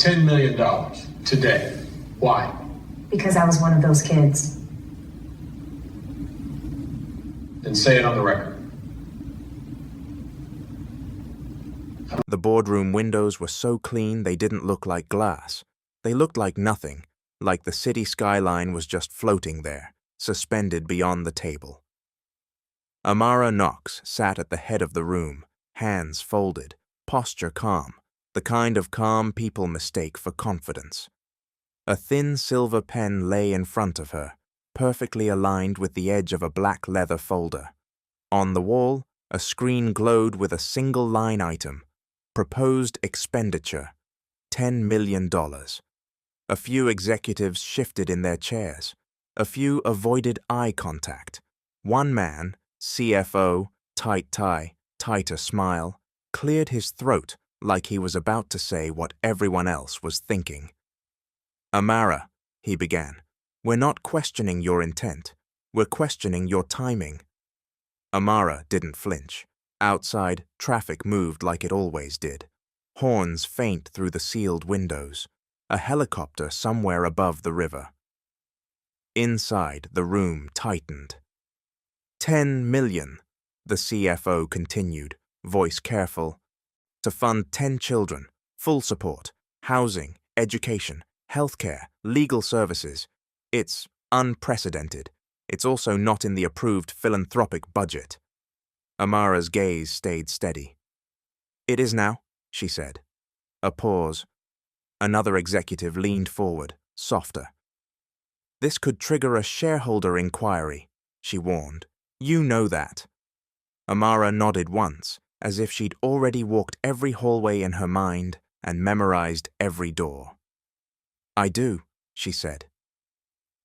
$10 million today. Why? Because I was one of those kids. Then say it on the record. The boardroom windows were so clean they didn't look like glass. They looked like nothing, like the city skyline was just floating there, suspended beyond the table. Amara Knox sat at the head of the room, hands folded, posture calm, the kind of calm people mistake for confidence. A thin silver pen lay in front of her, perfectly aligned with the edge of a black leather folder. On the wall, a screen glowed with a single line item: proposed expenditure, $10 million. A few executives shifted in their chairs. A few avoided eye contact. One man, CFO, tight tie, tighter smile, cleared his throat like he was about to say what everyone else was thinking. "Amara," he began, "we're not questioning your intent. We're questioning your timing." Amara didn't flinch. Outside, traffic moved like it always did. Horns faint through the sealed windows. A helicopter somewhere above the river. Inside, the room tightened. $10 million, the CFO continued, voice careful. To fund 10 children, full support, housing, education, healthcare, legal services. It's unprecedented. It's also not in the approved philanthropic budget. Amara's gaze stayed steady. "It is now," she said. A pause. Another executive leaned forward, softer. "This could trigger a shareholder inquiry," she warned. "You know that." Amara nodded once, as if she'd already walked every hallway in her mind and memorized every door. "I do," she said.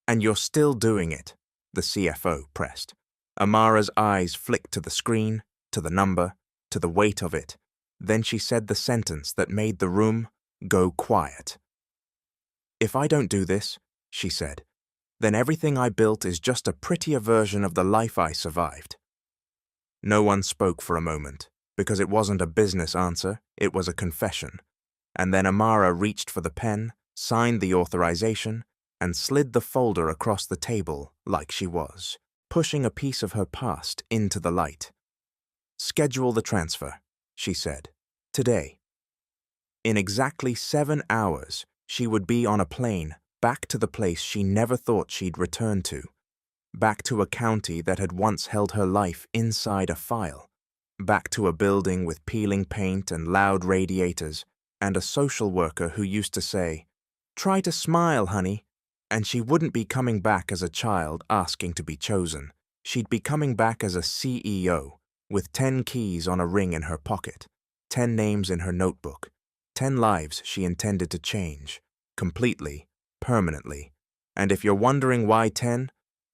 "And you're still doing it," the CFO pressed. Amara's eyes flicked to the screen, to the number, to the weight of it. Then she said the sentence that made the room go quiet. "If I don't do this," she said, "then everything I built is just a prettier version of the life I survived." No one spoke for a moment, because it wasn't a business answer, it was a confession. And then Amara reached for the pen, signed the authorization, and slid the folder across the table like she was, pushing a piece of her past into the light. "Schedule the transfer," she said. "Today." In exactly 7 hours, she would be on a plane back to the place she never thought she'd return to, back to a county that had once held her life inside a file, back to a building with peeling paint and loud radiators, and a social worker who used to say, "Try to smile, honey," and she wouldn't be coming back as a child asking to be chosen. She'd be coming back as a CEO, with 10 keys on a ring in her pocket, 10 names in her notebook, 10 lives she intended to change, completely, permanently. And if you're wondering why 10,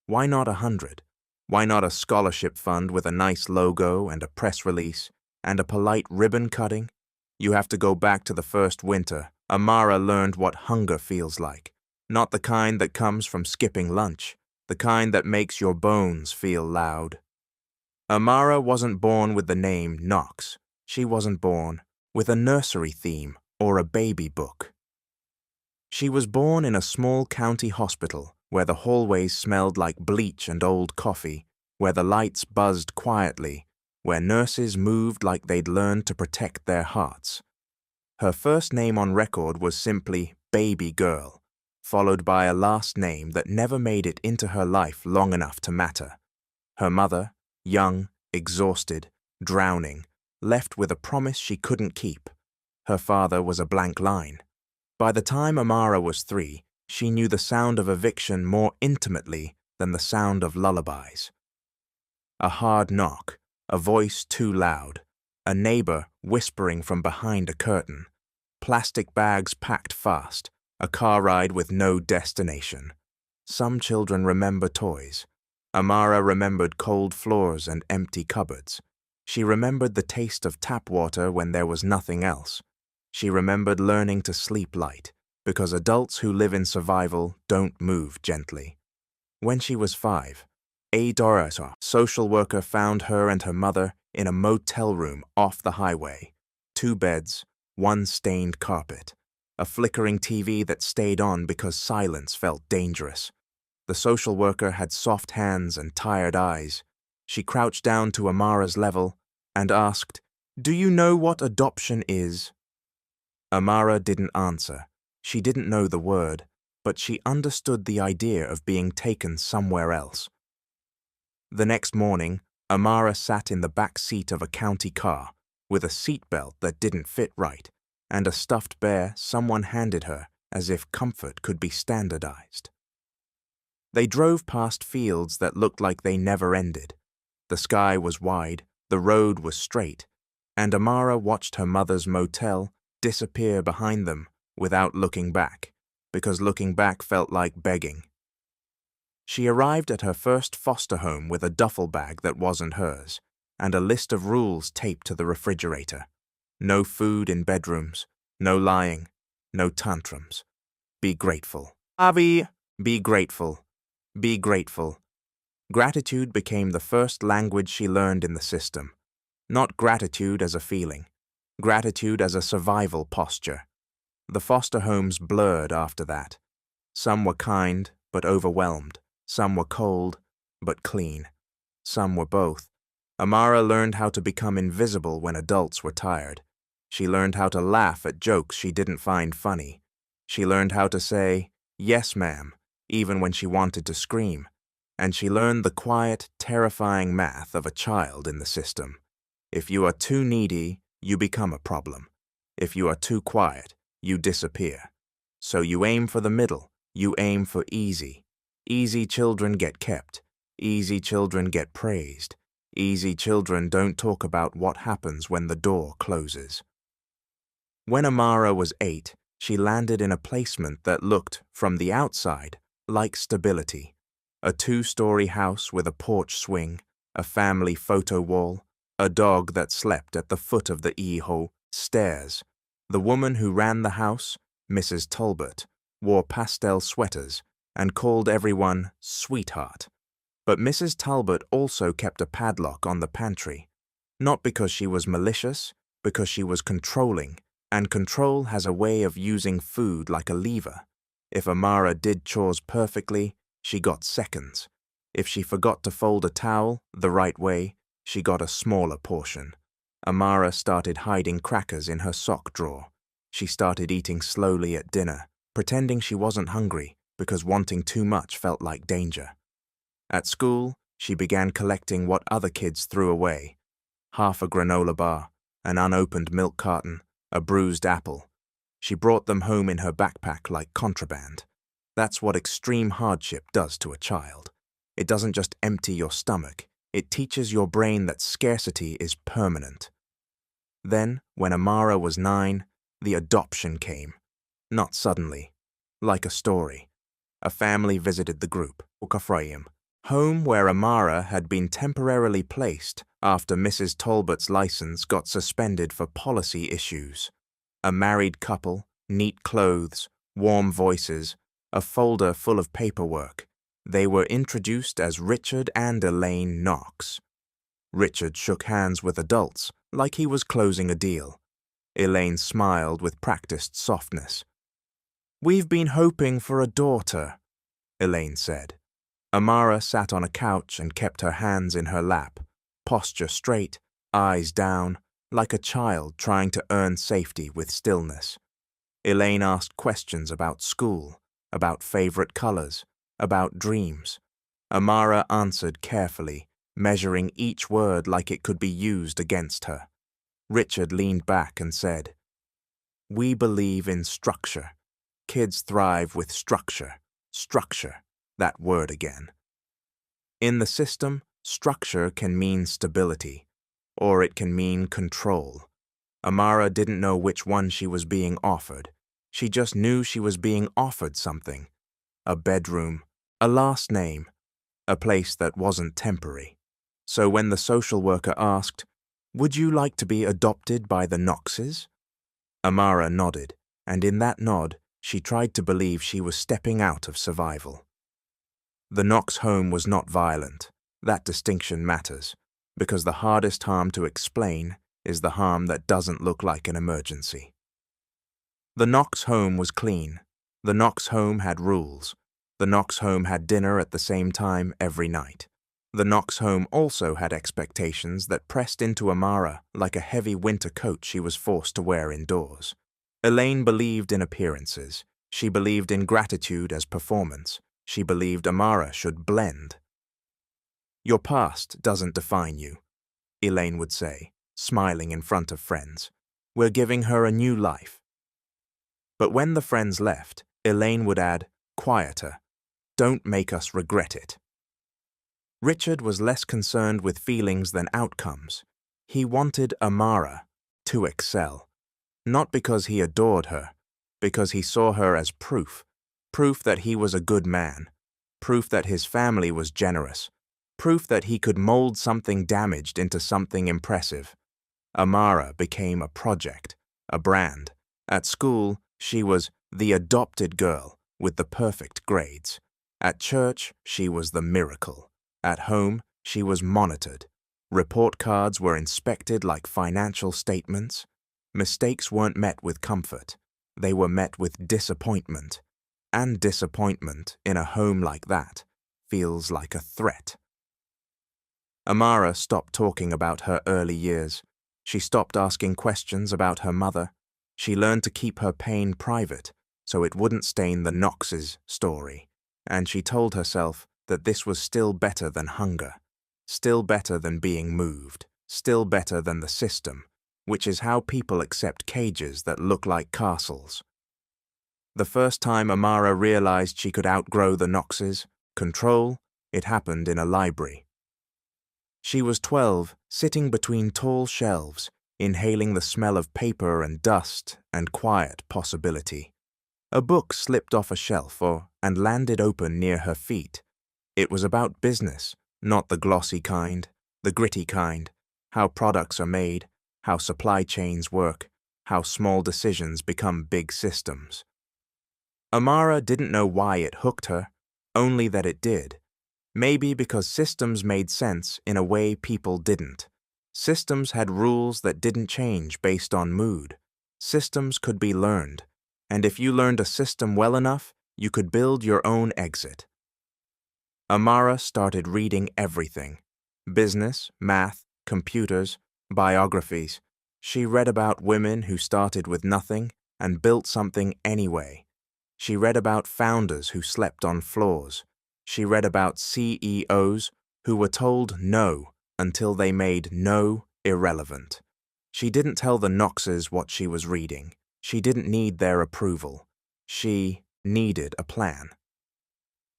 why not 100? Why not a scholarship fund with a nice logo and a press release and a polite ribbon cutting? You have to go back to the first winter. Amara learned what hunger feels like. Not the kind that comes from skipping lunch, the kind that makes your bones feel loud. Amara wasn't born with the name Knox. She wasn't born with a nursery theme or a baby book. She was born in a small county hospital where the hallways smelled like bleach and old coffee, where the lights buzzed quietly, where nurses moved like they'd learned to protect their hearts. Her first name on record was simply Baby Girl, followed by a last name that never made it into her life long enough to matter. Her mother, young, exhausted, drowning, left with a promise she couldn't keep. Her father was a blank line. By the time Amara was 3, she knew the sound of eviction more intimately than the sound of lullabies. A hard knock, a voice too loud, a neighbor whispering from behind a curtain, plastic bags packed fast, a car ride with no destination. Some children remember toys. Amara remembered cold floors and empty cupboards. She remembered the taste of tap water when there was nothing else. She remembered learning to sleep light, because adults who live in survival don't move gently. When she was 5, a social worker found her and her mother in a motel room off the highway. 2 beds, 1 stained carpet. a flickering TV that stayed on because silence felt dangerous. The social worker had soft hands and tired eyes. She crouched down to Amara's level and asked, "Do you know what adoption is?" Amara didn't answer. She didn't know the word, but she understood the idea of being taken somewhere else. The next morning, Amara sat in the back seat of a county car with a seatbelt that didn't fit right and a stuffed bear someone handed her as if comfort could be standardized. They drove past fields that looked like they never ended. The sky was wide, the road was straight, and Amara watched her mother's motel disappear behind them without looking back, because looking back felt like begging. She arrived at her first foster home with a duffel bag that wasn't hers, and a list of rules taped to the refrigerator. No food in bedrooms, no lying, no tantrums. Be grateful. Abby, be grateful. Be grateful. Gratitude became the first language she learned in the system. Not gratitude as a feeling, gratitude as a survival posture. The foster homes blurred after that. Some were kind, but overwhelmed. Some were cold, but clean. Some were both. Amara learned how to become invisible when adults were tired. She learned how to laugh at jokes she didn't find funny. She learned how to say, "Yes, ma'am," even when she wanted to scream. And she learned the quiet, terrifying math of a child in the system. If you are too needy, you become a problem. If you are too quiet, you disappear. So you aim for the middle. You aim for easy. Easy children get kept. Easy children get praised. Easy children don't talk about what happens when the door closes. When Amara was 8, she landed in a placement that looked, from the outside, like stability. A 2-story house with a porch swing, a family photo wall, a dog that slept at the foot of the stairs. The woman who ran the house, Mrs. Talbot, wore pastel sweaters and called everyone sweetheart. But Mrs. Talbot also kept a padlock on the pantry, not because she was malicious, because she was controlling, and control has a way of using food like a lever. If Amara did chores perfectly, she got seconds. If she forgot to fold a towel the right way, she got a smaller portion. Amara started hiding crackers in her sock drawer. She started eating slowly at dinner, pretending she wasn't hungry because wanting too much felt like danger. At school, she began collecting what other kids threw away: half a granola bar, an unopened milk carton, a bruised apple. She brought them home in her backpack like contraband. That's what extreme hardship does to a child. It doesn't just empty your stomach, it teaches your brain that scarcity is permanent. Then, when Amara was 9, the adoption came. Not suddenly, like a story. A family visited the group, home where Amara had been temporarily placed after Mrs. Talbot's license got suspended for policy issues. A married couple, neat clothes, warm voices, a folder full of paperwork. They were introduced as Richard and Elaine Knox. Richard shook hands with adults like he was closing a deal. Elaine smiled with practiced softness. "We've been hoping for a daughter," Elaine said. Amara sat on a couch and kept her hands in her lap, posture straight, eyes down, like a child trying to earn safety with stillness. Elaine asked questions about school, about favorite colors, about dreams. Amara answered carefully, measuring each word like it could be used against her. Richard leaned back and said, "We believe in structure. Kids thrive with structure. Structure, that word again." In the system, structure can mean stability, or it can mean control. Amara didn't know which one she was being offered. She just knew she was being offered something. A bedroom, a last name, a place that wasn't temporary. So when the social worker asked, "Would you like to be adopted by the Knoxes?" Amara nodded, and in that nod, she tried to believe she was stepping out of survival. The Knox home was not violent. That distinction matters, because the hardest harm to explain is the harm that doesn't look like an emergency. The Knox home was clean. The Knox home had rules. The Knox home had dinner at the same time every night. The Knox home also had expectations that pressed into Amara like a heavy winter coat she was forced to wear indoors. Elaine believed in appearances. She believed in gratitude as performance. She believed Amara should blend. "Your past doesn't define you," Elaine would say, smiling in front of friends. "We're giving her a new life." But when the friends left, Elaine would add, quieter, "Don't make us regret it." Richard was less concerned with feelings than outcomes. He wanted Amara to excel, not because he adored her, because he saw her as proof that he was a good man, proof that his family was generous, proof that he could mold something damaged into something impressive. Amara became a project, a brand. At school, she was the adopted girl with the perfect grades. At church, she was the miracle. At home, she was monitored. Report cards were inspected like financial statements. Mistakes weren't met with comfort. They were met with disappointment. And disappointment in a home like that feels like a threat. Amara stopped talking about her early years. She stopped asking questions about her mother. She learned to keep her pain private so it wouldn't stain the Knox's story. And she told herself that this was still better than hunger, still better than being moved, still better than the system, which is how people accept cages that look like castles. The first time Amara realized she could outgrow the Knox's control, it happened in a library. She was 12, sitting between tall shelves, inhaling the smell of paper and dust and quiet possibility. A book slipped off a shelf and landed open near her feet. It was about business, not the glossy kind, the gritty kind, how products are made, how supply chains work, how small decisions become big systems. Amara didn't know why it hooked her, only that it did. Maybe because systems made sense in a way people didn't. Systems had rules that didn't change based on mood. Systems could be learned, and if you learned a system well enough, you could build your own exit. Amara started reading everything: business, math, computers, biographies. She read about women who started with nothing and built something anyway. She read about founders who slept on floors. She read about CEOs who were told no until they made no irrelevant. She didn't tell the Knoxes what she was reading. She didn't need their approval. She needed a plan.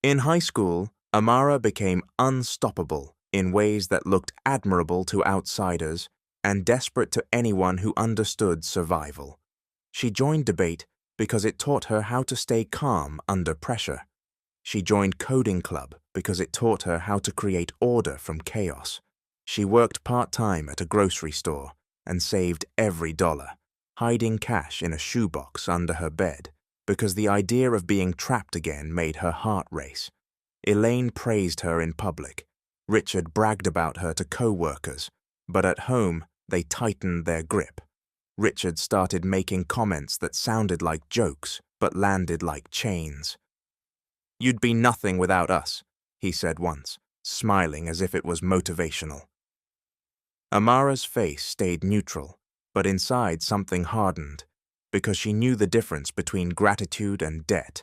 In high school, Amara became unstoppable in ways that looked admirable to outsiders and desperate to anyone who understood survival. She joined debate because it taught her how to stay calm under pressure. She joined coding club because it taught her how to create order from chaos. She worked part-time at a grocery store and saved every dollar, hiding cash in a shoebox under her bed because the idea of being trapped again made her heart race. Elaine praised her in public. Richard bragged about her to co-workers, but at home they tightened their grip. Richard started making comments that sounded like jokes but landed like chains. "You'd be nothing without us," he said once, smiling as if it was motivational. Amara's face stayed neutral, but inside something hardened, because she knew the difference between gratitude and debt,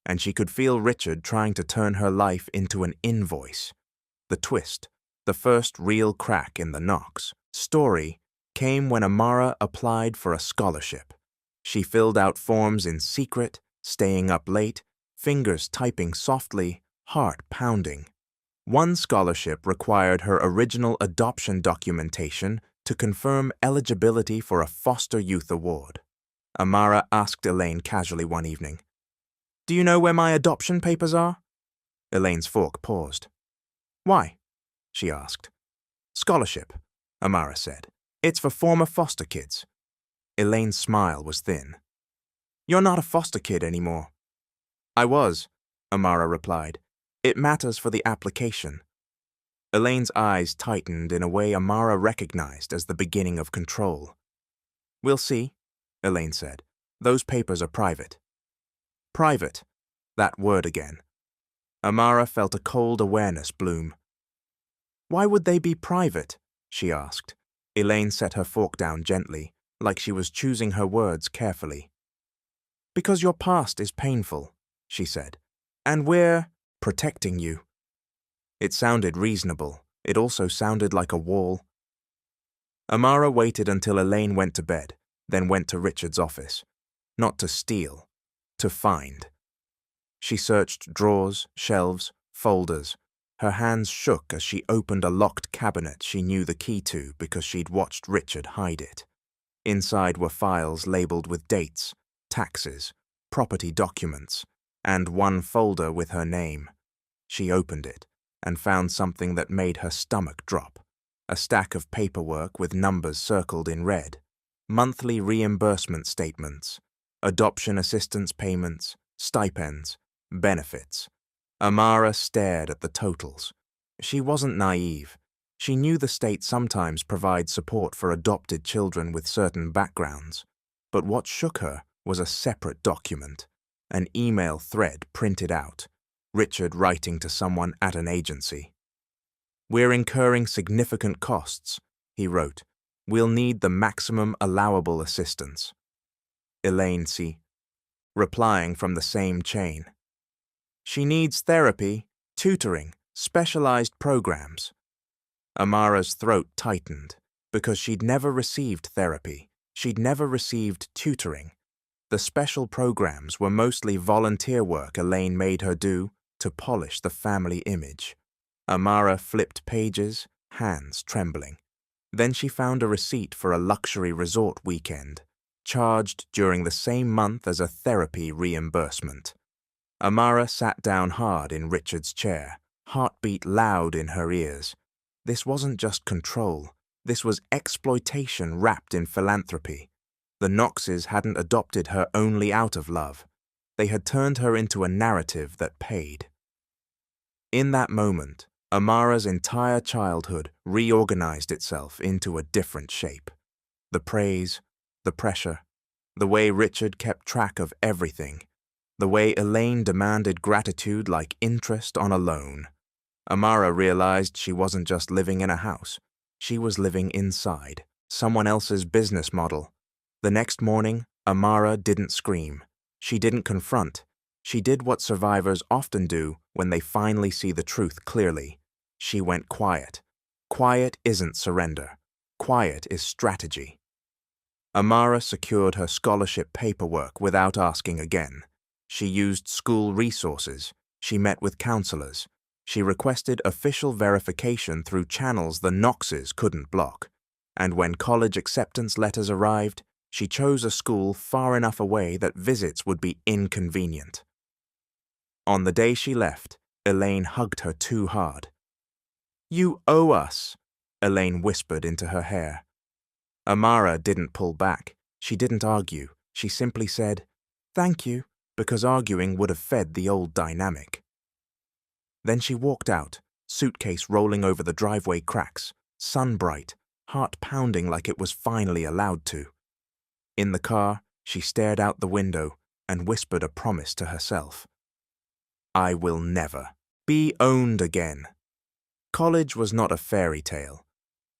and she could feel Richard trying to turn her life into an invoice. The twist, the first real crack in the Knox story, came when Amara applied for a scholarship. She filled out forms in secret, staying up late, fingers typing softly, heart pounding. One scholarship required her original adoption documentation to confirm eligibility for a foster youth award. Amara asked Elaine casually one evening, "Do you know where my adoption papers are?" Elaine's fork paused. "Why?" she asked. "Scholarship," Amara said. "It's for former foster kids." Elaine's smile was thin. "You're not a foster kid anymore." "I was," Amara replied. "It matters for the application." Elaine's eyes tightened in a way Amara recognized as the beginning of control. "We'll see," Elaine said. Those papers are private. Private. That word again. Amara felt a cold awareness bloom. Why would they be private? She asked. Elaine set her fork down gently, like she was choosing her words carefully. Because your past is painful, she said, and we're protecting you. It sounded reasonable. It also sounded like a wall. Amara waited until Elaine went to bed, then went to Richard's office. Not to steal, to find. She searched drawers, shelves, folders. Her hands shook as she opened a locked cabinet she knew the key to because she'd watched Richard hide it. Inside were files labeled with dates, taxes, property documents, and one folder with her name. She opened it and found something that made her stomach drop. A stack of paperwork with numbers circled in red. Monthly reimbursement statements, adoption assistance payments, stipends, benefits. Amara stared at the totals. She wasn't naive. She knew the state sometimes provides support for adopted children with certain backgrounds. But what shook her was a separate document, an email thread printed out, Richard writing to someone at an agency. We're incurring significant costs, he wrote. We'll need the maximum allowable assistance. Elaine C. replying from the same chain. She needs therapy, tutoring, specialized programs. Amara's throat tightened because she'd never received therapy. She'd never received tutoring. The special programs were mostly volunteer work Elaine made her do to polish the family image. Amara flipped pages, hands trembling. Then she found a receipt for a luxury resort weekend, charged during the same month as a therapy reimbursement. Amara sat down hard in Richard's chair, heartbeat loud in her ears. This wasn't just control. This was exploitation wrapped in philanthropy. The Knoxes hadn't adopted her only out of love. They had turned her into a narrative that paid. In that moment, Amara's entire childhood reorganized itself into a different shape. The praise, the pressure, the way Richard kept track of everything, the way Elaine demanded gratitude like interest on a loan. Amara realized she wasn't just living in a house. She was living inside someone else's business model. The next morning, Amara didn't scream. She didn't confront. She did what survivors often do when they finally see the truth clearly. She went quiet. Quiet isn't surrender. Quiet is strategy. Amara secured her scholarship paperwork without asking again. She used school resources. She met with counselors. She requested official verification through channels the Knoxes couldn't block. And when college acceptance letters arrived, she chose a school far enough away that visits would be inconvenient. On the day she left, Elaine hugged her too hard. "You owe us," Elaine whispered into her hair. Amara didn't pull back. She didn't argue. She simply said, "Thank you," because arguing would have fed the old dynamic. Then she walked out, suitcase rolling over the driveway cracks, sun bright, heart pounding like it was finally allowed to. In the car, she stared out the window and whispered a promise to herself. I will never be owned again. College was not a fairy tale.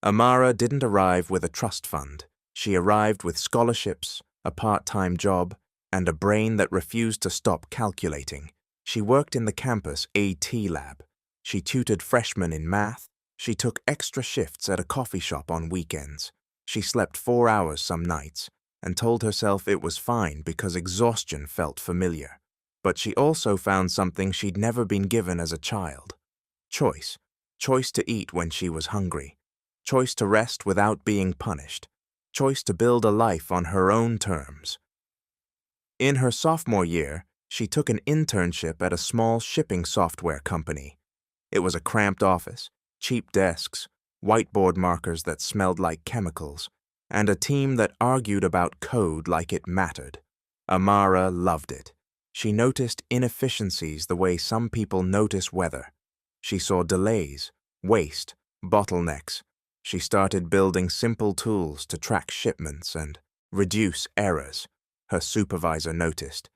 Amara didn't arrive with a trust fund. She arrived with scholarships, a part-time job, and a brain that refused to stop calculating. She worked in the campus AT lab. She tutored freshmen in math. She took extra shifts at a coffee shop on weekends. She slept 4 hours some nights and told herself it was fine because exhaustion felt familiar. But she also found something she'd never been given as a child. Choice. Choice to eat when she was hungry. Choice to rest without being punished. Choice to build a life on her own terms. In her sophomore year, she took an internship at a small shipping software company. It was a cramped office, cheap desks, whiteboard markers that smelled like chemicals, and a team that argued about code like it mattered. Amara loved it. She noticed inefficiencies the way some people notice weather. She saw delays, waste, bottlenecks. She started building simple tools to track shipments and reduce errors. her supervisor noticed.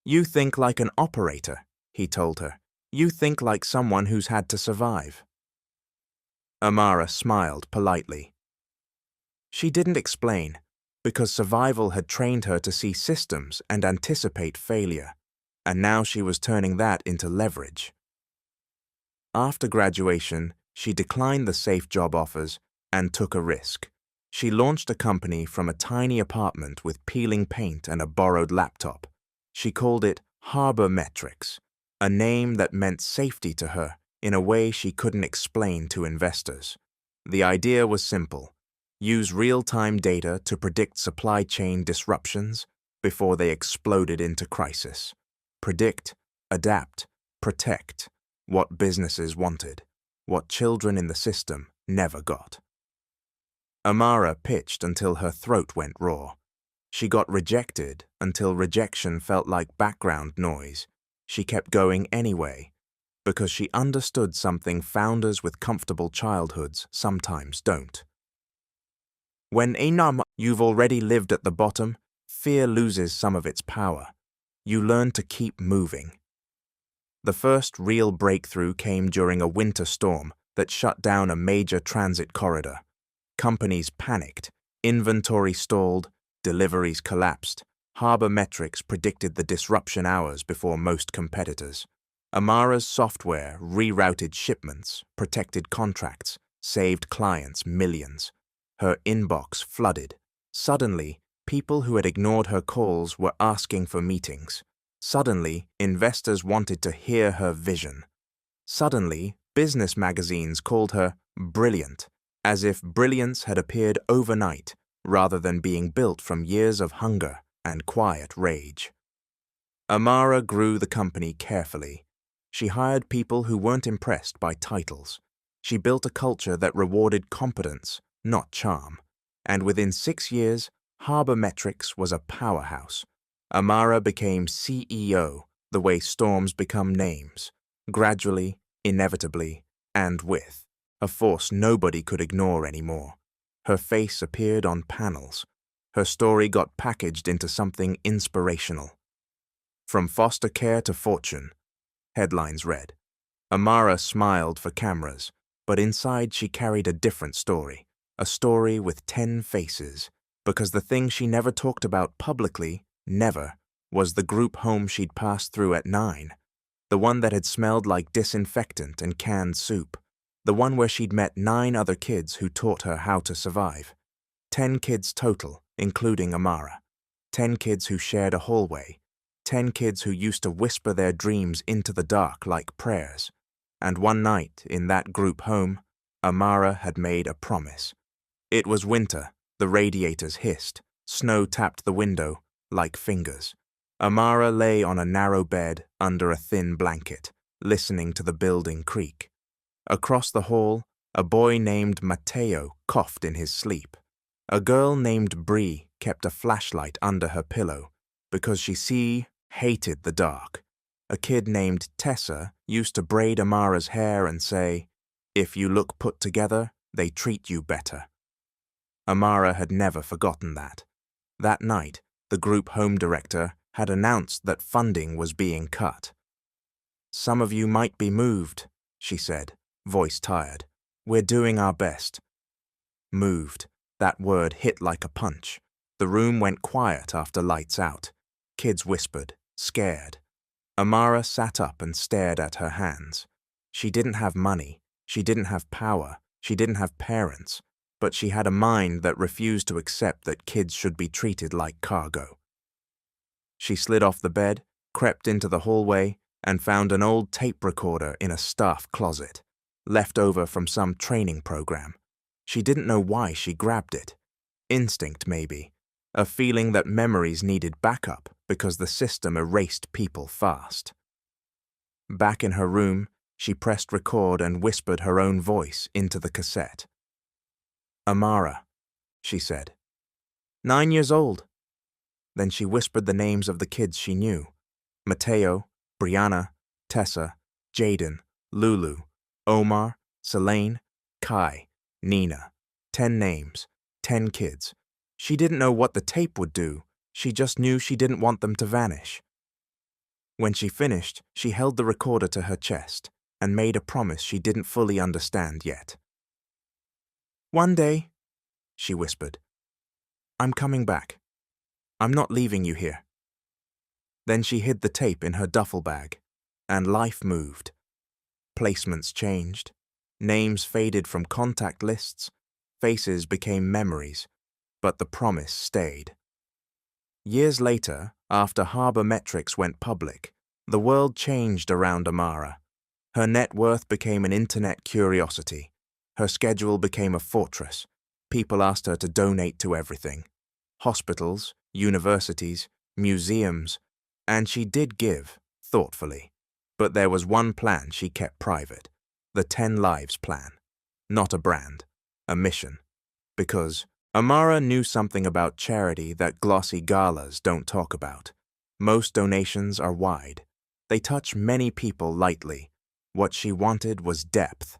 "You think like an operator," he told her. "You think like someone who's had to survive." Amara smiled politely. She didn't explain, because survival had trained her to see systems and anticipate failure, and now she was turning that into leverage. After graduation, she declined the safe job offers and took a risk. She launched a company from a tiny apartment with peeling paint and a borrowed laptop. She called it Harbor Metrics, a name that meant safety to her in a way she couldn't explain to investors. The idea was simple: use real-time data to predict supply chain disruptions before they exploded into crisis. Predict, adapt, protect what businesses wanted, what children in the system never got. Amara pitched until her throat went raw. She got rejected until rejection felt like background noise. She kept going anyway, because she understood something founders with comfortable childhoods sometimes don't. When you've already lived at the bottom, fear loses some of its power. You learn to keep moving. The first real breakthrough came during a winter storm that shut down a major transit corridor. Companies panicked, inventory stalled, deliveries collapsed. Harbor Metrics predicted the disruption hours before most competitors. Amara's software rerouted shipments, protected contracts, saved clients millions. Her inbox flooded. Suddenly, people who had ignored her calls were asking for meetings. Suddenly, investors wanted to hear her vision. Suddenly, business magazines called her brilliant, as if brilliance had appeared overnight rather than being built from years of hunger and quiet rage. Amara grew the company carefully. She hired people who weren't impressed by titles. She built a culture that rewarded competence, not charm. And within 6 years, Harbor Metrics was a powerhouse. Amara became CEO, the way storms become names, gradually, inevitably, and with a force nobody could ignore anymore. Her face appeared on panels. Her story got packaged into something inspirational. From foster care to fortune, headlines read. Amara smiled for cameras, but inside she carried a different story, a story with 10 faces, because the thing she never talked about publicly, never, was the group home she'd passed through at 9, the one that had smelled like disinfectant and canned soup, the one where she'd met 9 other kids who taught her how to survive. 10 kids total, including Amara. 10 kids who shared a hallway. 10 kids who used to whisper their dreams into the dark like prayers. And one night, in that group home, Amara had made a promise. It was winter, the radiators hissed, snow tapped the window like fingers. Amara lay on a narrow bed under a thin blanket, listening to the building creak. Across the hall, a boy named Matteo coughed in his sleep. A girl named Bree kept a flashlight under her pillow because she hated the dark. A kid named Tessa used to braid Amara's hair and say, "If you look put together, they treat you better." Amara had never forgotten that. That night, the group home director had announced that funding was being cut. "Some of you might be moved," she said, voice tired. "We're doing our best." Moved. That word hit like a punch. The room went quiet after lights out. Kids whispered, scared. Amara sat up and stared at her hands. She didn't have money. She didn't have power. She didn't have parents. But she had a mind that refused to accept that kids should be treated like cargo. She slid off the bed, crept into the hallway, and found an old tape recorder in a staff closet, left over from some training program. She didn't know why she grabbed it. Instinct, maybe. A feeling that memories needed backup because the system erased people fast. Back in her room, she pressed record and whispered her own voice into the cassette. "Amara," she said. 9 years old. Then she whispered the names of the kids she knew. Matteo, Brianna, Tessa, Jaden, Lulu, Omar, Selene, Kai, Nina. 10 names, 10 kids. She didn't know what the tape would do, She just knew she didn't want them to vanish. When she finished, she held the recorder to her chest and made a promise she didn't fully understand yet. "One day," she whispered, "I'm coming back. I'm not leaving you here." Then she hid the tape in her duffel bag, and life moved. Placements changed, names faded from contact lists, faces became memories, but the promise stayed. Years later, after Harbor Metrics went public, the world changed around Amara. Her net worth became an internet curiosity. Her schedule became a fortress. People asked her to donate to everything. Hospitals, universities, museums, and she did give, thoughtfully. But there was one plan she kept private, the 10 Lives Plan. Not a brand, a mission. Because Amara knew something about charity that glossy galas don't talk about. Most donations are wide. They touch many people lightly. What she wanted was depth.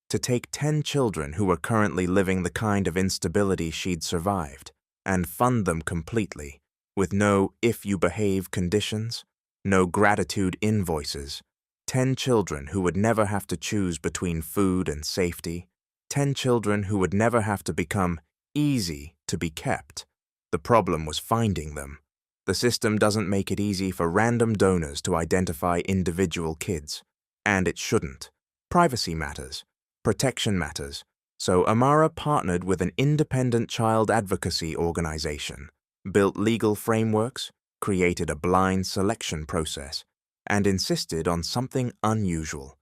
To take 10 children who were currently living the kind of instability she'd survived and fund them completely, with no if-you-behave conditions, no gratitude invoices. 10 children who would never have to choose between food and safety. 10 children who would never have to become easy to be kept. The problem was finding them. The system doesn't make it easy for random donors to identify individual kids, and it shouldn't. Privacy matters. Protection matters. So Amara partnered with an independent child advocacy organization, built legal frameworks, created a blind selection process, and insisted on something unusual.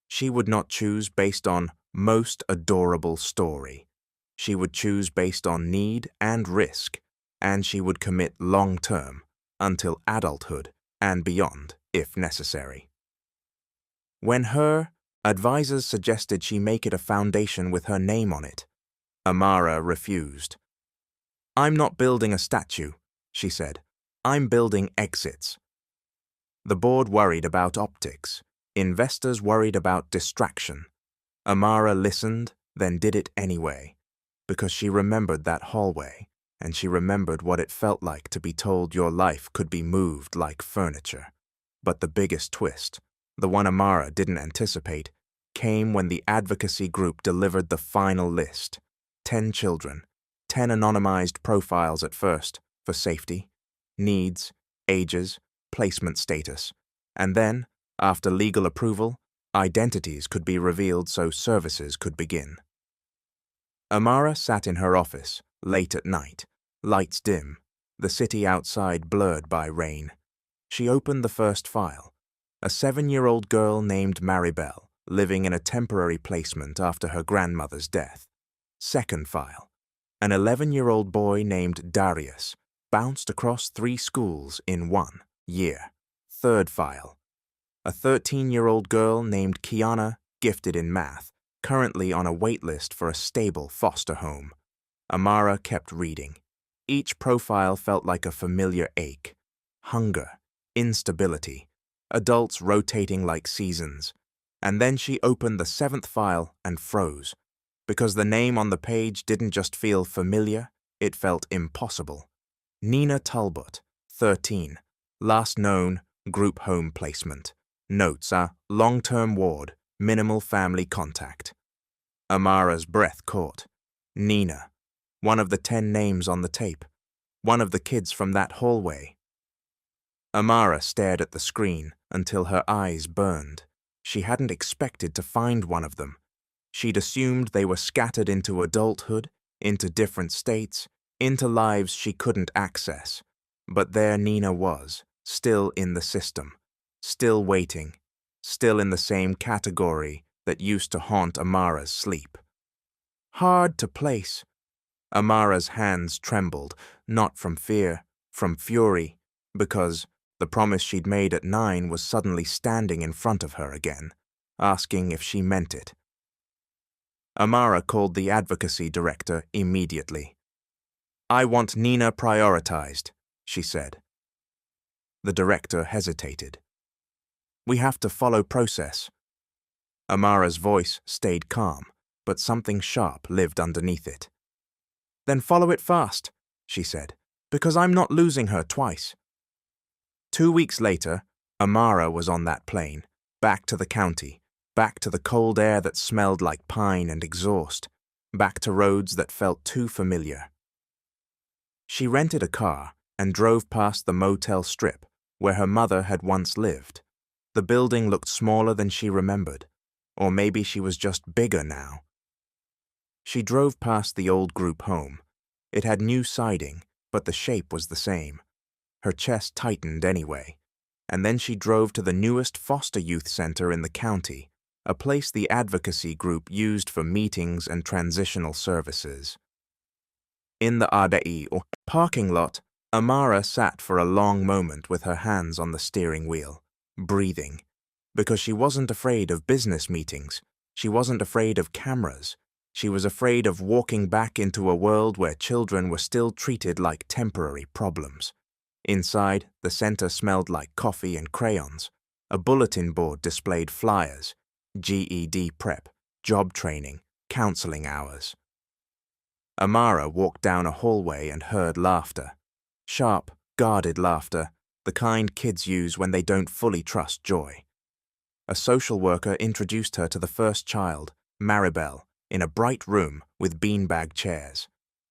She would not choose based on most adorable story. She would choose based on need and risk, and she would commit long-term, until adulthood and beyond, if necessary. When her advisors suggested she make it a foundation with her name on it, Amara refused. "I'm not building a statue," she said. "I'm building exits." The board worried about optics. Investors worried about distraction. Amara listened, then did it anyway, because she remembered that hallway, and she remembered what it felt like to be told your life could be moved like furniture. But the biggest twist, the one Amara didn't anticipate, came when the advocacy group delivered the final list. 10 children, 10 anonymized profiles at first, for safety, needs, ages, placement status, and then, after legal approval, identities could be revealed so services could begin. Amara sat in her office, late at night, lights dim, the city outside blurred by rain. She opened the first file, a 7-year-old girl named Maribel, living in a temporary placement after her grandmother's death. Second file, an 11-year-old boy named Darius, bounced across 3 schools in 1 year. Third file, a 13-year-old girl named Kiana, gifted in math, currently on a wait list for a stable foster home. Amara kept reading. Each profile felt like a familiar ache. Hunger, instability, adults rotating like seasons. And then she opened the 7th file and froze, because the name on the page didn't just feel familiar, it felt impossible. Nina Talbot, 13, last known, group home placement. Notes are long-term ward, minimal family contact. Amara's breath caught. Nina, one of the 10 names on the tape, one of the kids from that hallway. Amara stared at the screen until her eyes burned. She hadn't expected to find one of them. She'd assumed they were scattered into adulthood, into different states, into lives she couldn't access. But there Nina was, still in the system, still waiting, still in the same category that used to haunt Amara's sleep. Hard to place. Amara's hands trembled, not from fear, from fury, because the promise she'd made at 9 was suddenly standing in front of her again, asking if she meant it. Amara called the advocacy director immediately. "I want Nina prioritized," she said. The director hesitated. "We have to follow process." Amara's voice stayed calm, but something sharp lived underneath it. "Then follow it fast," she said. Because I'm not losing her twice. 2 weeks later, Amara was on that plane, back to the county, back to the cold air that smelled like pine and exhaust, back to roads that felt too familiar. She rented a car and drove past the motel strip where her mother had once lived. The building looked smaller than she remembered, or maybe she was just bigger now. She drove past the old group home. It had new siding, but the shape was the same. Her chest tightened anyway. And then she drove to the newest foster youth center in the county, a place the advocacy group used for meetings and transitional services. In the ADAI, or parking lot, Amara sat for a long moment with her hands on the steering wheel, breathing, because she wasn't afraid of business meetings. She wasn't afraid of cameras. She was afraid of walking back into a world where children were still treated like temporary problems. Inside, the center smelled like coffee and crayons. A bulletin board displayed flyers, GED prep, job training, counseling hours. Amara walked down a hallway and heard laughter. Sharp, guarded laughter, the kind kids use when they don't fully trust joy. A social worker introduced her to the first child, Maribel, in a bright room with beanbag chairs.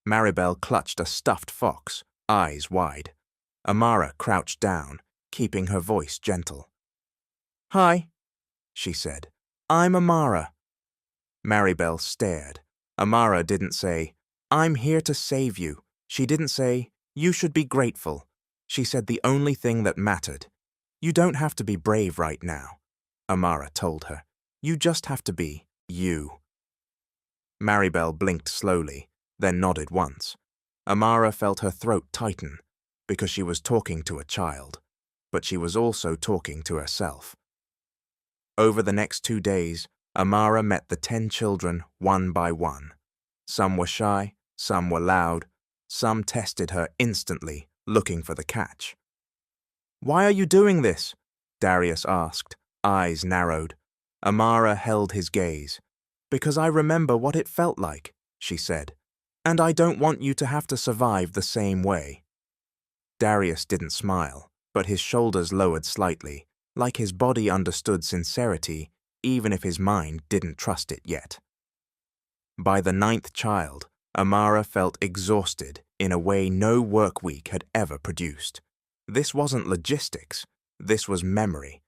Maribel clutched a stuffed fox, eyes wide. Amara crouched down, keeping her voice gentle. "Hi," she said. "I'm Amara." Maribel stared. Amara didn't say, "I'm here to save you." She didn't say, "You should be grateful." She said the only thing that mattered. "You don't have to be brave right now," Amara told her. "You just have to be you." Maribel blinked slowly, then nodded once. Amara felt her throat tighten, because she was talking to a child, but she was also talking to herself. Over the next 2 days, Amara met the 10 children one by one. Some were shy, some were loud, some tested her instantly, looking for the catch. "Why are you doing this?" Darius asked, eyes narrowed. Amara held his gaze. "Because I remember what it felt like," she said, "and I don't want you to have to survive the same way." Darius didn't smile, but his shoulders lowered slightly, like his body understood sincerity, even if his mind didn't trust it yet. By the 9th child, Amara felt exhausted in a way no work week had ever produced. This wasn't logistics, this was memory.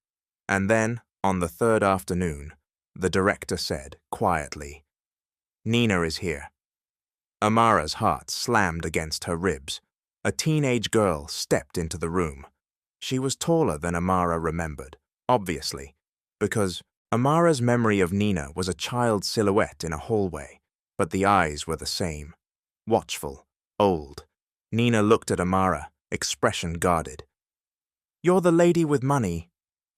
And then, on the 3rd afternoon, the director said, quietly, "Nina is here." Amara's heart slammed against her ribs. A teenage girl stepped into the room. She was taller than Amara remembered, obviously, because Amara's memory of Nina was a child's silhouette in a hallway, but the eyes were the same. Watchful, old. Nina looked at Amara, expression guarded. "You're the lady with money,"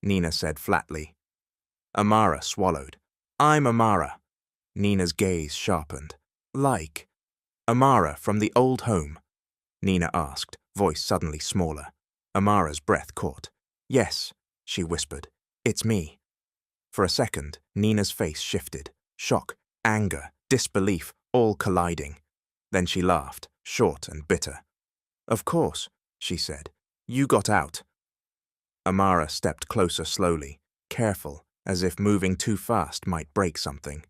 Nina said flatly. Amara swallowed. "I'm Amara." Nina's gaze sharpened. "Like Amara from the old home?" Nina asked, voice suddenly smaller. Amara's breath caught. "Yes," she whispered. "It's me." For a second, Nina's face shifted. Shock, anger, disbelief, all colliding. Then she laughed, short and bitter. "Of course," she said. "You got out." Amara stepped closer slowly, careful, as if moving too fast might break something.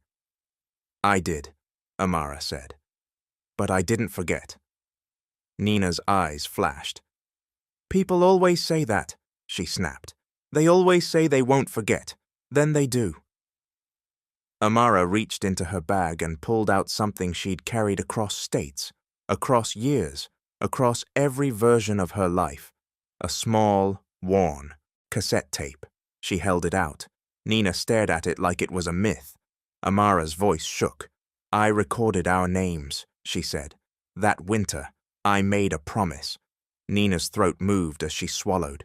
"I did," Amara said. "But I didn't forget." Nina's eyes flashed. "People always say that," she snapped. "They always say they won't forget. Then they do." Amara reached into her bag and pulled out something she'd carried across states, across years, across every version of her life. A small, worn cassette tape. She held it out. Nina stared at it like it was a myth. Amara's voice shook. "I recorded our names," she said. "That winter, I made a promise." Nina's throat moved as she swallowed.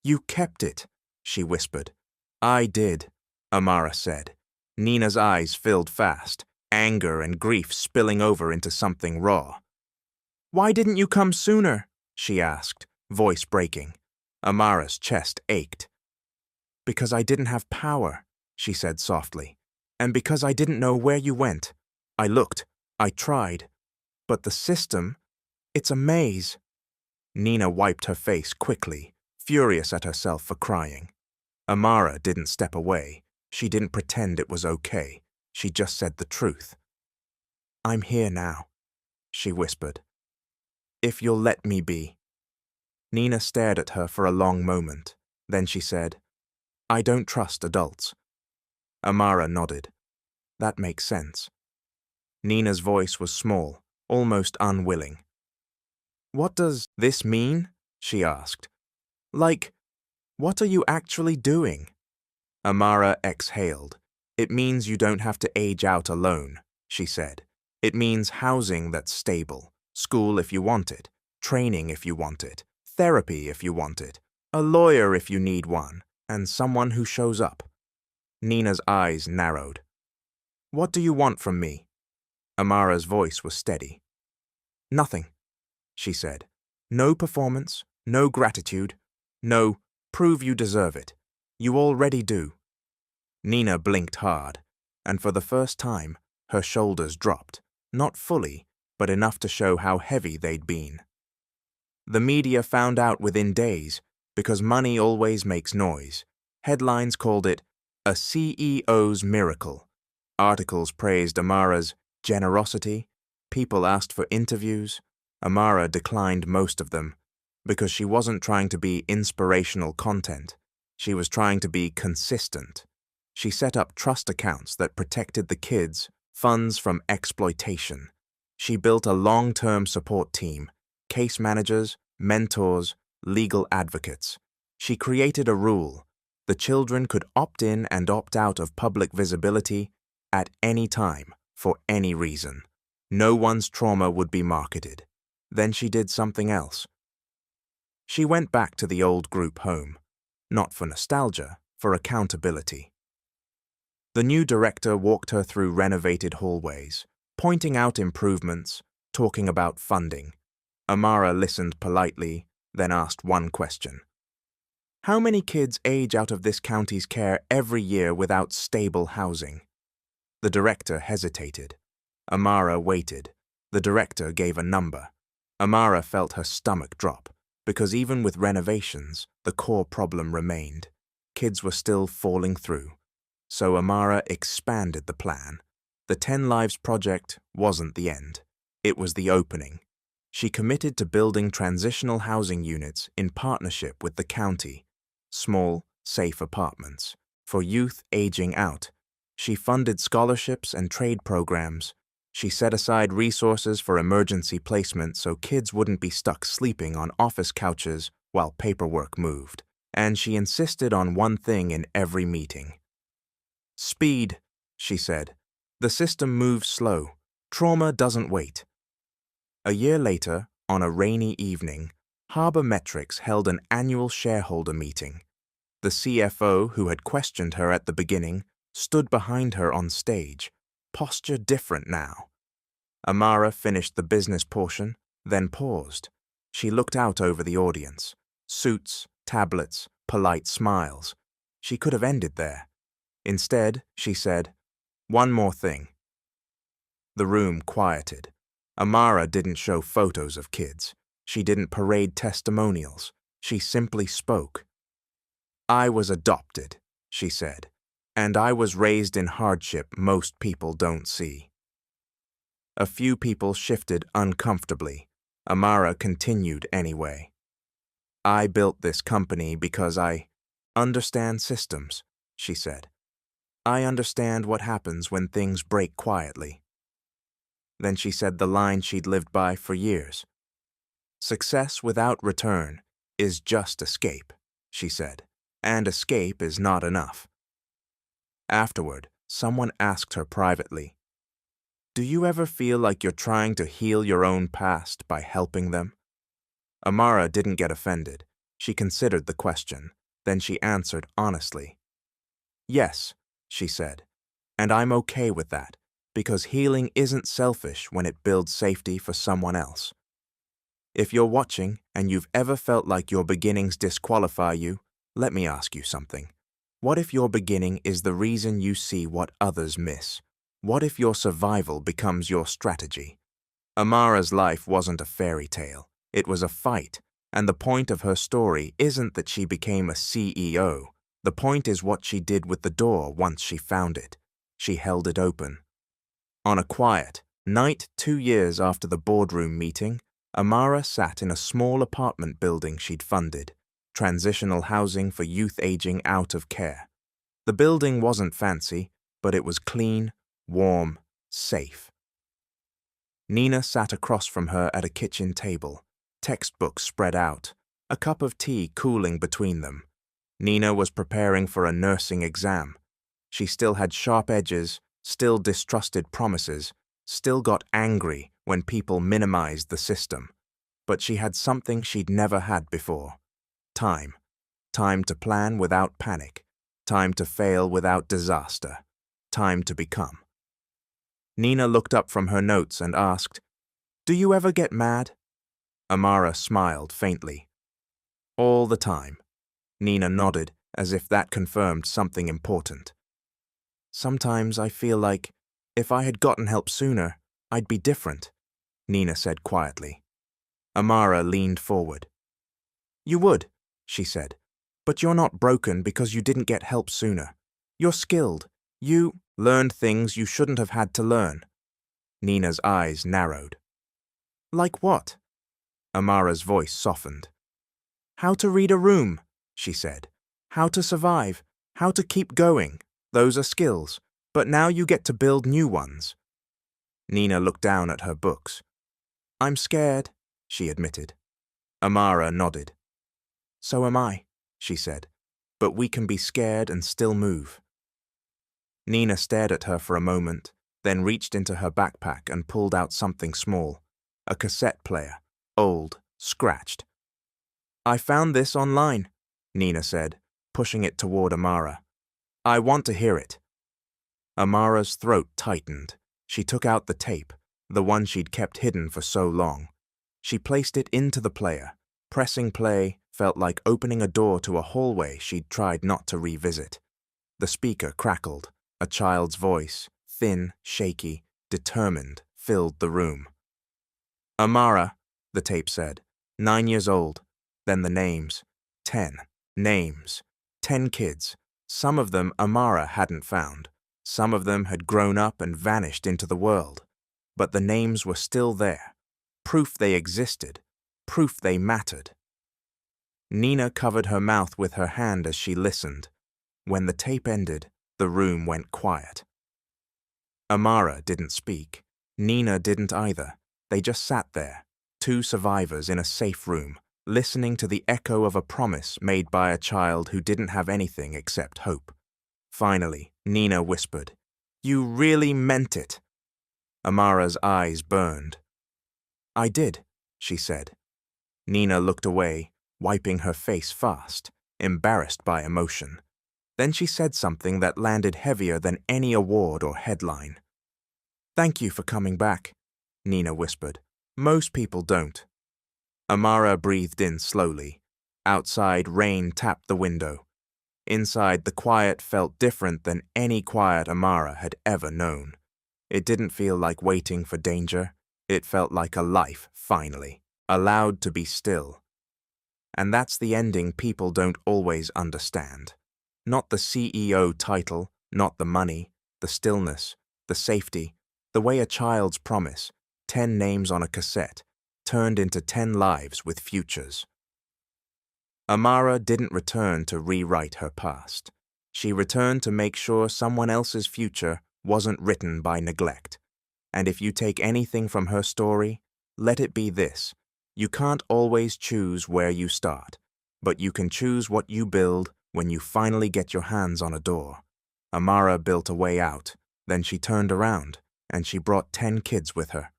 "You kept it," she whispered. "I did," Amara said. Nina's eyes filled fast, anger and grief spilling over into something raw. "Why didn't you come sooner?" she asked, voice breaking. Amara's chest ached. "Because I didn't have power," she said softly. "And because I didn't know where you went. I looked. I tried. But the system, it's a maze." Nina wiped her face quickly, furious at herself for crying. Amara didn't step away. She didn't pretend it was okay. She just said the truth. "I'm here now," she whispered. "If you'll let me be." Nina stared at her for a long moment. Then she said, "I don't trust adults." Amara nodded. "That makes sense." Nina's voice was small, almost unwilling. "What does this mean?" she asked. "Like, what are you actually doing?" Amara exhaled. "It means you don't have to age out alone," she said. "It means housing that's stable, school if you want it, training if you want it, therapy if you want it, a lawyer if you need one, and someone who shows up." Nina's eyes narrowed. "What do you want from me?" Amara's voice was steady. "Nothing," she said. "No performance, no gratitude, no prove you deserve it. You already do." Nina blinked hard, and for the first time, her shoulders dropped, not fully, but enough to show how heavy they'd been. The media found out within days, because money always makes noise. Headlines called it a CEO's miracle. Articles praised Amara's generosity. People asked for interviews. Amara declined most of them, because she wasn't trying to be inspirational content. She was trying to be consistent. She set up trust accounts that protected the kids' funds from exploitation. She built a long-term support team, case managers, mentors, legal advocates. She created a rule: the children could opt in and opt out of public visibility at any time, for any reason. No one's trauma would be marketed. Then she did something else. She went back to the old group home, not for nostalgia, for accountability. The new director walked her through renovated hallways, pointing out improvements, talking about funding. Amara listened politely, then asked one question. "How many kids age out of this county's care every year without stable housing?" The director hesitated. Amara waited. The director gave a number. Amara felt her stomach drop, because even with renovations, the core problem remained. Kids were still falling through. So Amara expanded the plan. The 10 Lives project wasn't the end. It was the opening. She committed to building transitional housing units in partnership with the county, small, safe apartments, for youth aging out. She funded scholarships and trade programs. She set aside resources for emergency placement so kids wouldn't be stuck sleeping on office couches while paperwork moved. And she insisted on one thing in every meeting. "Speed," she said. "The system moves slow. Trauma doesn't wait." A year later, on a rainy evening, Harbor Metrics held an annual shareholder meeting. The CFO, who had questioned her at the beginning, stood behind her on stage, posture different now. Amara finished the business portion, then paused. She looked out over the audience. Suits, tablets, polite smiles. She could have ended there. Instead, she said, "One more thing." The room quieted. Amara didn't show photos of kids. She didn't parade testimonials. She simply spoke. "I was adopted," she said, "and I was raised in hardship most people don't see." A few people shifted uncomfortably. Amara continued anyway. "I built this company because I understand systems," she said. "I understand what happens when things break quietly." Then she said the line she'd lived by for years. "Success without return is just escape," she said, "and escape is not enough." Afterward, someone asked her privately, "Do you ever feel like you're trying to heal your own past by helping them?" Amara didn't get offended. She considered the question. Then she answered honestly. "Yes," she said, "and I'm okay with that, because healing isn't selfish when it builds safety for someone else." If you're watching and you've ever felt like your beginnings disqualify you, let me ask you something. What if your beginning is the reason you see what others miss? What if your survival becomes your strategy? Amara's life wasn't a fairy tale. It was a fight, And the point of her story isn't that she became a CEO. The point is what she did with the door once she found it. She held it open. On a quiet night 2 years after the boardroom meeting, Amara sat in a small apartment building she'd funded, transitional housing for youth aging out of care. The building wasn't fancy, but it was clean, warm, safe. Nina sat across from her at a kitchen table, textbooks spread out, a cup of tea cooling between them. Nina was preparing for a nursing exam. She still had sharp edges, still distrusted promises, still got angry when people minimized the system. But she had something she'd never had before. Time. Time to plan without panic. Time to fail without disaster. Time to become. Nina looked up from her notes and asked, "Do you ever get mad?" Amara smiled faintly. "All the time." Nina nodded, as if that confirmed something important. "Sometimes I feel like, if I had gotten help sooner, I'd be different," Nina said quietly. Amara leaned forward. "You would," she said, "but you're not broken because you didn't get help sooner. You're skilled. You learned things you shouldn't have had to learn." Nina's eyes narrowed. "Like what?" Amara's voice softened. "How to read a room," she said. "How to survive. How to keep going. Those are skills, but now you get to build new ones." Nina looked down at her books. "I'm scared," she admitted. Amara nodded. "So am I," she said, "but we can be scared and still move." Nina stared at her for a moment, then reached into her backpack and pulled out something small, a cassette player, old, scratched. "I found this online," Nina said, pushing it toward Amara. "I want to hear it." Amara's throat tightened. She took out the tape, the one she'd kept hidden for so long. She placed it into the player. Pressing play felt like opening a door to a hallway she'd tried not to revisit. The speaker crackled. A child's voice, thin, shaky, determined, filled the room. "Amara," the tape said, 9 years old. Then the names. 10 names. 10 kids. Some of them Amara hadn't found. Some of them had grown up and vanished into the world. But the names were still there. Proof they existed. Proof they mattered. Nina covered her mouth with her hand as she listened. When the tape ended, the room went quiet. Amara didn't speak. Nina didn't either. They just sat there, 2 survivors in a safe room, listening to the echo of a promise made by a child who didn't have anything except hope. Finally, Nina whispered, "You really meant it." Amara's eyes burned. "I did," she said. Nina looked away, wiping her face fast, embarrassed by emotion. Then she said something that landed heavier than any award or headline. "Thank you for coming back," Nina whispered. "Most people don't." Amara breathed in slowly. Outside, rain tapped the window. Inside, the quiet felt different than any quiet Amara had ever known. It didn't feel like waiting for danger. It felt like a life, finally, allowed to be still. And that's the ending people don't always understand. Not the CEO title, not the money, the stillness, the safety, the way a child's promise, 10 names on a cassette, turned into 10 lives with futures. Amara didn't return to rewrite her past. She returned to make sure someone else's future wasn't written by neglect. And if you take anything from her story, let it be this: you can't always choose where you start, but you can choose what you build when you finally get your hands on a door. Amara built a way out, then she turned around, and she brought 10 kids with her.